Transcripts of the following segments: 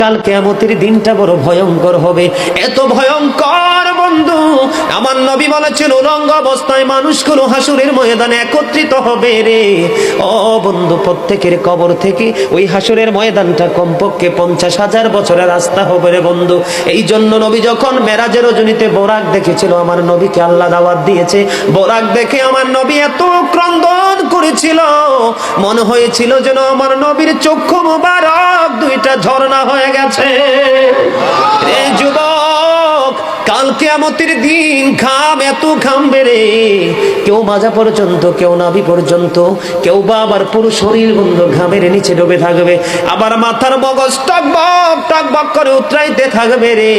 কাল কিয়ামতের দিনটা বড় ভয়ঙ্কর হবে, এত ভয়ঙ্কর বন্ধু। আমার নবী বলেছেন উলঙ্গ অবস্থায় মানুষগুলো হাসুরের ময়দানে একত্রিত হবে রে। ও বন্ধু, প্রত্যেকের কবর থেকে ওই হাসুরের ময়দানটা কমপক্ষে 50,000 বছরের রাস্তা হবে রে বন্ধু। এই জন্য নবী যখন মেরাজের রজনীতে বোরাক দেখেছিল, আমার নবীকে আল্লাহ দাওয়াত দিয়েছে, বোরাক দেখে আমার নবী এত ক্রন্দন করেছিল, মনে হয়েছিল যেন আমার নবীর চক্ষু মুবারক দুইটা ঝর্ণা হয়ে গেছে। রে যুবক, কাল কিয়ামতের দিন ঘাম এত ঘামবে রে, কেউ মাজা পর্যন্ত, কেউ নাভি পর্যন্ত, কেউ বা আবার পুরো শরীর বন্ধু ঘামের নিচে ডুবে থাকবে, আবার মাথার মগজ টকবক টকবক করে উতরাইতে থাকবে রে।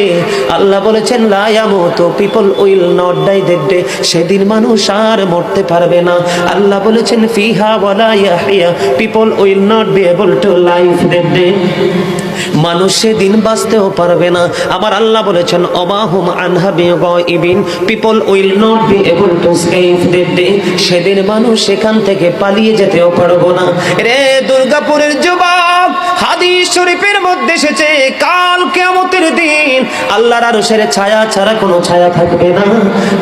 আল্লাহ বলেছেন লা ইয়ামুতু, people will not die that day, সেদিন মানুষ আর মরতে পারবে না। আল্লাহ বলেছেন ফিহা ওয়ালা ইয়াহইয়া, people will not be able to live that day, মানুষ সেদিন বাঁচতেও পারবে না। আমার আল্লাহ বলেছেন অমাহুম আনহা বিগাইবিন, people will not be able to escape that day, সেদিন মানুষ সেখান থেকে পালিয়ে যেতেও পারবো না রে। দুর্গাপুরের যুবক, হাদিস শরীফের মধ্যে এসেছে কাল কিয়ামতের দিন আল্লাহর আরশের ছায়া ছাড়া কোনো ছায়া থাকবে না।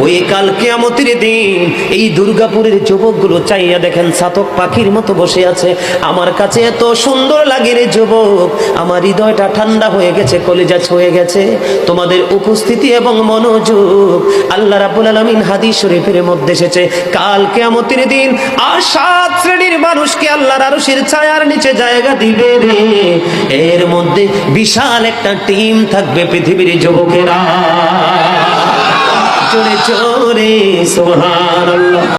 ওই কাল কিয়ামতের দিন এই দুর্গাপুরের যুবকগুলো চাইয়া দেখেন চাতক পাখির মতো বসে আছে। আমার কাছে এত সুন্দর লাগে রে যুবক, আমার হৃদয়টা ঠান্ডা হয়ে গেছে, কলিজা ছুঁয়ে গেছে তোমাদের উপস্থিতি এবং মনোযোগ। আল্লাহ রাব্বুল আলামিন হাদিস শরীফের মধ্যে এসেছে কাল কিয়ামতের দিন আর 7 শ্রেণীর মানুষকে আল্লাহর আরশের ছায়ার নিচে জায়গা দিবে রে। এর মধ্যে বিশাল একটা টিম থাকবে পৃথিবীর যুবকেরা। জোরে জোরে সুবহানাল্লাহ।